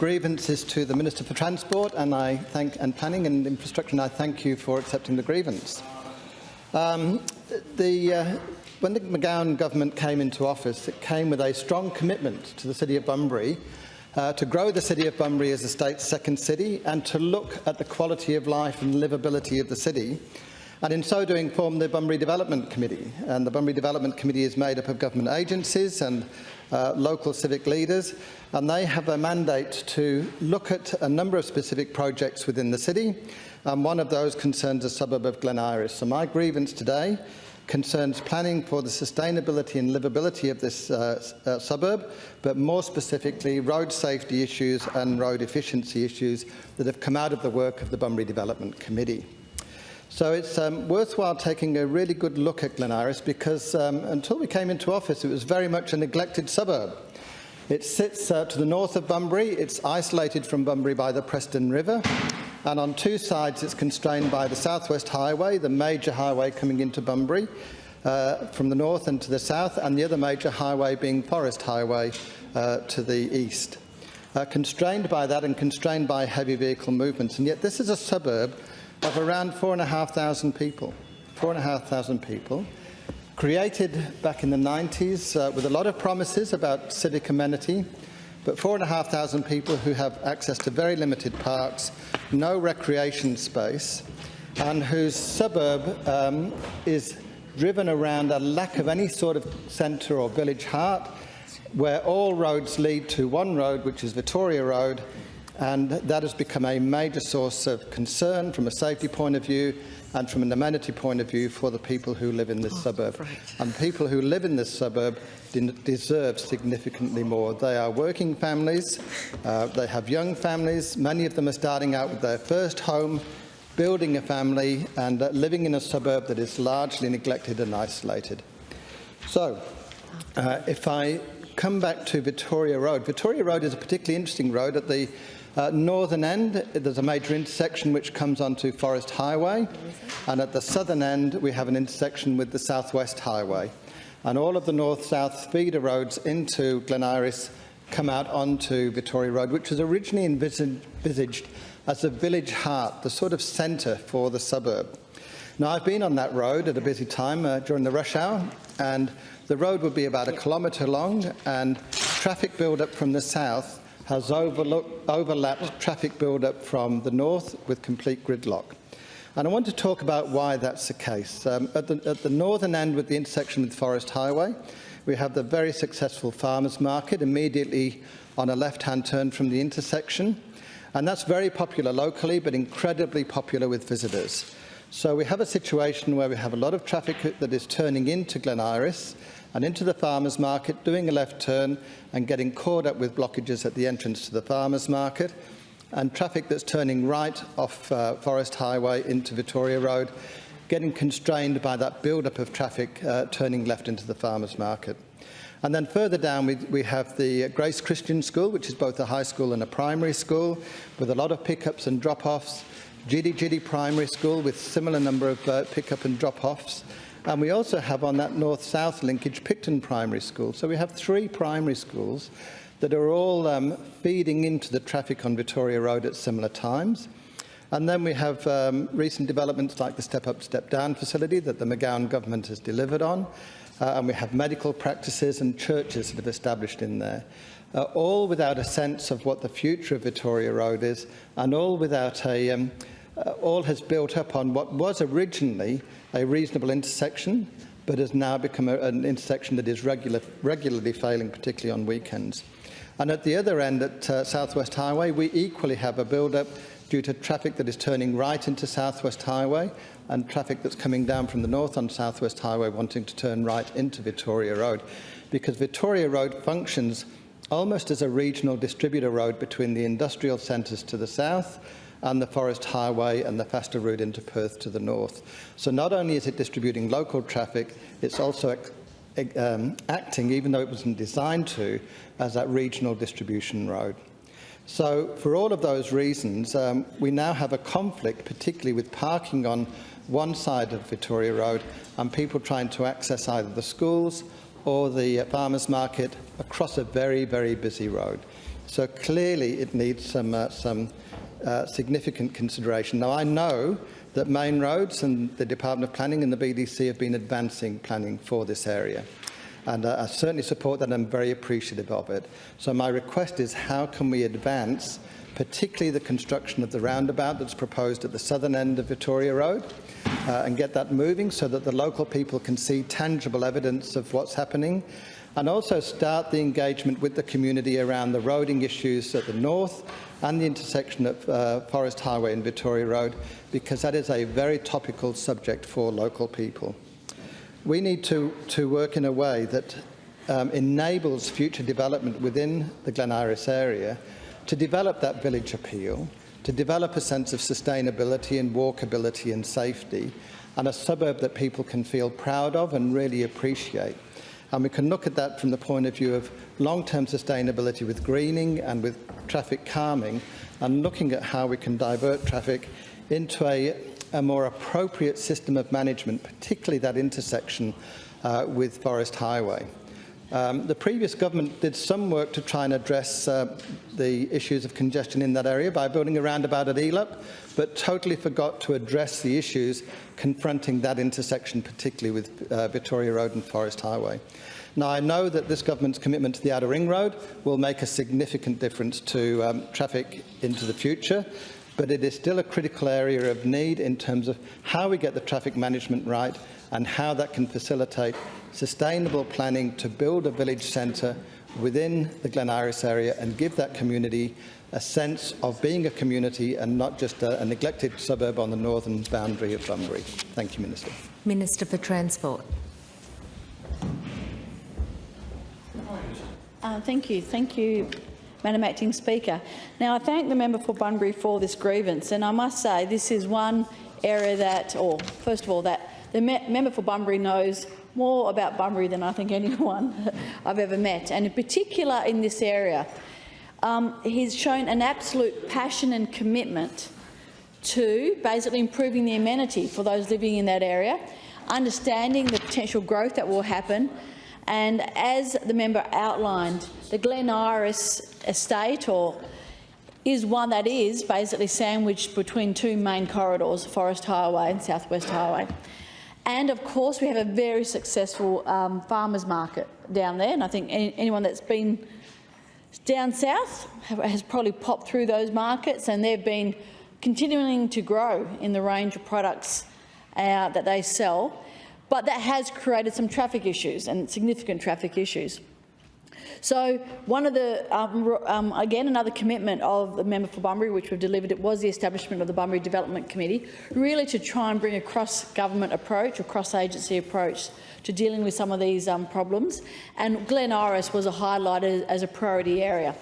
grievance is to the Minister for Transport and Planning and Infrastructure, and I thank you for accepting the grievance. When the McGowan government came into office, it came with a strong commitment to the City of Bunbury to grow the City of Bunbury as the state's second city and to look at the quality of life and livability of the city, and in so doing formed the Bunbury Development Committee. And the Bunbury Development Committee is made up of government agencies and local civic leaders, and they have a mandate to look at a number of specific projects within the city, and one of those concerns the suburb of Glen Iris. So my grievance today concerns planning for the sustainability and livability of this suburb, but more specifically road safety issues and road efficiency issues that have come out of the work of the Bunbury Development Committee. So it's worthwhile taking a really good look at Glen Iris because until we came into office it was very much a neglected suburb. It sits to the north of Bunbury, it's isolated from Bunbury by the Preston River, and on two sides it's constrained by the South West Highway, the major highway coming into Bunbury from the north and to the south, and the other major highway being Forest Highway to the east. Constrained by that and constrained by heavy vehicle movements, and yet this is a suburb of around 4,500 people. 4,500 people, created back in the 90s with a lot of promises about civic amenity, but 4,500 people who have access to very limited parks, no recreation space, and whose suburb is driven around a lack of any sort of centre or village heart, where all roads lead to one road, which is Victoria Road, and that has become a major source of concern from a safety point of view and from an amenity point of view for the people who live in this suburb. Right. And people who live in this suburb deserve significantly more. They are working families, they have young families, many of them are starting out with their first home, building a family and living in a suburb that is largely neglected and isolated. So, if I come back to Victoria Road is a particularly interesting road. At the northern end, there's a major intersection which comes onto Forest Highway, and at the southern end, we have an intersection with the South West Highway. And all of the north-south feeder roads into Glen Iris come out onto Victoria Road, which was originally envisaged as a village heart, the sort of centre for the suburb. Now, I've been on that road at a busy time during the rush hour, and the road would be about 1 kilometre long, and traffic build-up from the south has overlapped traffic build-up from the north with complete gridlock. And I want to talk about why that's the case. At the northern end with the intersection with Forest Highway, we have the very successful farmers market immediately on a left-hand turn from the intersection, and that's very popular locally but incredibly popular with visitors. So we have a situation where we have a lot of traffic that is turning into Glen Iris and into the farmers market, doing a left turn and getting caught up with blockages at the entrance to the farmers market, and traffic that's turning right off Forest Highway into Victoria Road, getting constrained by that build-up of traffic turning left into the farmers market. And then further down we have the Grace Christian School, which is both a high school and a primary school, with a lot of pickups and drop-offs. Giddy Primary School with similar number of pick-up and drop-offs. And we also have on that north-south linkage Picton Primary School. So we have 3 primary schools that are all feeding into the traffic on Victoria Road at similar times. And then we have recent developments like the Step Up, Step Down facility that the McGowan government has delivered on. And we have medical practices and churches that have established in there. All without a sense of what the future of Victoria Road is, and all without all has built up on what was originally a reasonable intersection, but has now become an intersection that is regularly failing, particularly on weekends. And at the other end, at South West Highway, we equally have a build-up due to traffic that is turning right into South West Highway and traffic that's coming down from the north on South West Highway wanting to turn right into Victoria Road, because Victoria Road functions almost as a regional distributor road between the industrial centres to the south and the Forest Highway and the faster route into Perth to the north. So not only is it distributing local traffic, it's also acting, even though it wasn't designed to, as that regional distribution road. So for all of those reasons, we now have a conflict, particularly with parking on one side of Victoria Road and people trying to access either the schools or the farmers market across a very, very busy road. So clearly it needs some significant consideration. Now, I know that Main Roads and the Department of Planning and the BDC have been advancing planning for this area. And I certainly support that, and I'm very appreciative of it. So my request is, how can we advance, particularly the construction of the roundabout that's proposed at the southern end of Victoria Road, and get that moving so that the local people can see tangible evidence of what's happening, and also start the engagement with the community around the roading issues at the north and the intersection of Forest Highway and Victoria Road, because that is a very topical subject for local people. We need to work in a way that enables future development within the Glen Iris area to develop that village appeal, to develop a sense of sustainability and walkability and safety, and a suburb that people can feel proud of and really appreciate. And we can look at that from the point of view of long-term sustainability with greening and with traffic calming, and looking at how we can divert traffic into a more appropriate system of management, particularly that intersection with Forest Highway. The previous government did some work to try and address the issues of congestion in that area by building a roundabout at Elup, but totally forgot to address the issues confronting that intersection, particularly with Victoria Road and Forest Highway. Now, I know that this government's commitment to the Outer Ring Road will make a significant difference to traffic into the future, but it is still a critical area of need in terms of how we get the traffic management right and how that can facilitate sustainable planning to build a village centre within the Glen Iris area and give that community a sense of being a community and not just a neglected suburb on the northern boundary of Bunbury. Thank you, Minister. Minister for Transport. Thank you, Madam Acting Speaker. Now, I thank the member for Bunbury for this grievance, and I must say this is one area that, or first of all, that the member for Bunbury knows more about Bunbury than I think anyone I've ever met, and in particular in this area. He's shown an absolute passion and commitment to basically improving the amenity for those living in that area, understanding the potential growth that will happen. And as the member outlined, the Glen Iris estate is one that is basically sandwiched between two main corridors, Forest Highway and South West Highway. And of course we have a very successful farmers market down there, and I think anyone that's been down south has probably popped through those markets, and they've been continuing to grow in the range of products that they sell. But that has created some traffic issues, and significant traffic issues. So one of the, again, another commitment of the member for Bunbury, which we've delivered, it was the establishment of the Bunbury Development Committee, really to try and bring a cross-government approach, a cross-agency approach to dealing with some of these problems. And Glen Iris was highlighted as a priority area.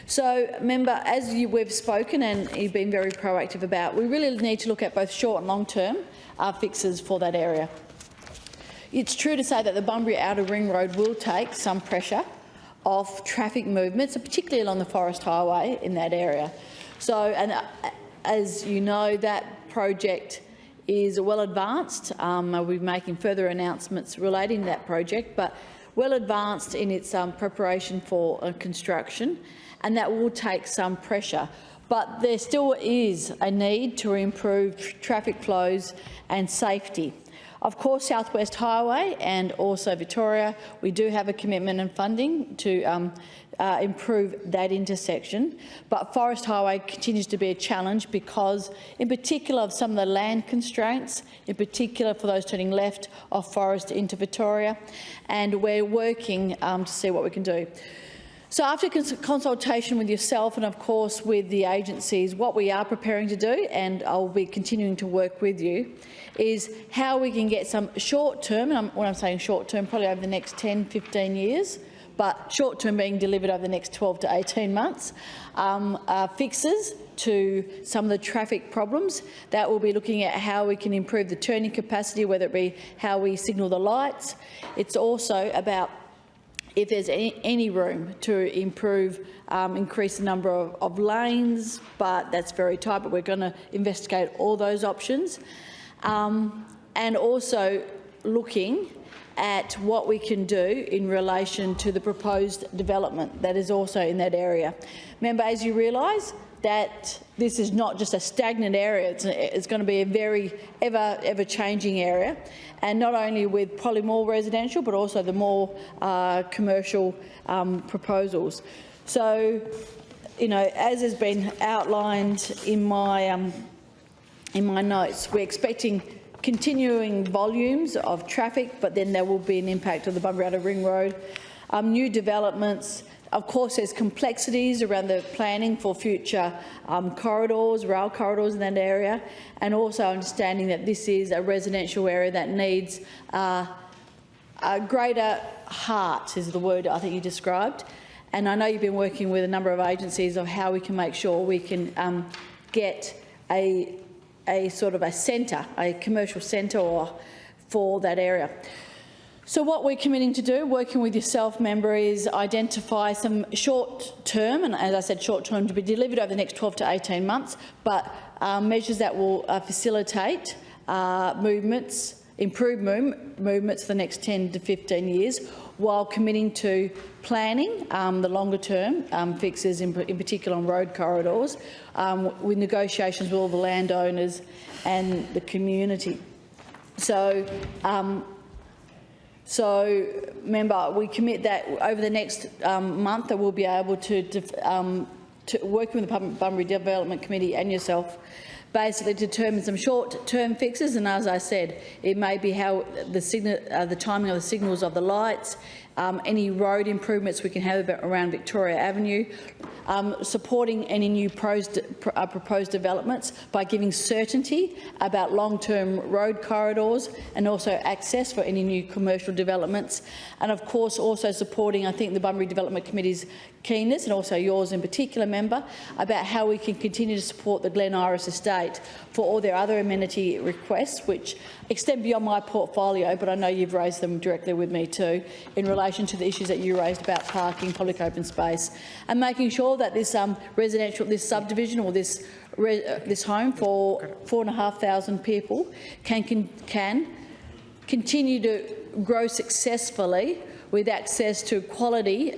So, member, as we've spoken and you've been very proactive about, we really need to look at both short and long-term fixes for that area. It's true to say that the Bunbury Outer Ring Road will take some pressure off traffic movements, particularly along the Forest Highway in that area. So, and as you know, that project is well advanced. We'll be making further announcements relating to that project, but well advanced in its preparation for construction, and that will take some pressure. But there still is a need to improve traffic flows and safety. Of course, South West Highway and also Victoria, we do have a commitment and funding to improve that intersection. But Forest Highway continues to be a challenge because, in particular, of some of the land constraints, in particular for those turning left off Forest into Victoria, and we're working to see what we can do. So after consultation with yourself and, of course, with the agencies, what we are preparing to do, and I'll be continuing to work with you, is how we can get some short-term, and when I'm saying short-term, probably over the next 10, 15 years, but short-term being delivered over the next 12 to 18 months, fixes to some of the traffic problems. That will be looking at how we can improve the turning capacity, whether it be how we signal the lights. It's also about if there's any room to improve, increase the number of lanes, but that's very tight, but we're going to investigate all those options. And also looking at what we can do in relation to the proposed development that is also in that area. Member, as you realise, that this is not just a stagnant area, it's going to be a very ever-changing area, and not only with probably more residential but also the more commercial proposals. So, you know, as has been outlined in my notes, we're expecting continuing volumes of traffic, but then there will be an impact of the Bunbury Outer Ring Road. New developments. Of course, there's complexities around the planning for future corridors, rail corridors in that area, and also understanding that this is a residential area that needs a greater heart, is the word I think you described. And I know you've been working with a number of agencies of how we can make sure we can get a sort of a centre, a commercial centre for that area. So what we're committing to do, working with yourself, member, is identify some short-term, and as I said, short-term to be delivered over the next 12 to 18 months, but measures that will facilitate movements, improve movements for the next 10 to 15 years, while committing to planning the longer-term fixes, in particular on road corridors, with negotiations with all the landowners and the community. So, member, we commit that over the next month that we'll be able to working with the Bunbury Development Committee and yourself, basically determine some short-term fixes. And as I said, it may be how the timing of the signals of the lights, any road improvements we can have around Victoria Avenue, supporting any new proposed developments by giving certainty about long-term road corridors and also access for any new commercial developments, and of course also supporting, I think, the Bunbury Development Committee's keenness, and also yours in particular, member, about how we can continue to support the Glen Iris estate for all their other amenity requests, which extend beyond my portfolio, but I know you've raised them directly with me too, in relation to the issues that you raised about parking, public open space, and making sure that this this subdivision or this home for 4,500 people can continue to grow successfully with access to quality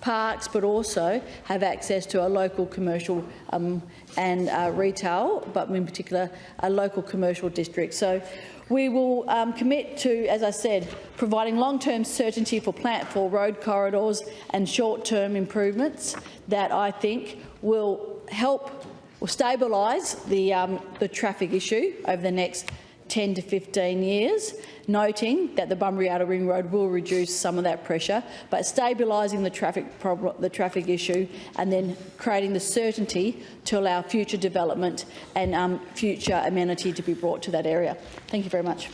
parks, but also have access to a local commercial and retail, but in particular a local commercial district. So we will commit to, as I said, providing long-term certainty for road corridors and short-term improvements that I think will stabilise the traffic issue over the next 10 to 15 years, noting that the Bunbury Outer Ring Road will reduce some of that pressure, but stabilising the traffic issue and then creating the certainty to allow future development and future amenity to be brought to that area. Thank you very much.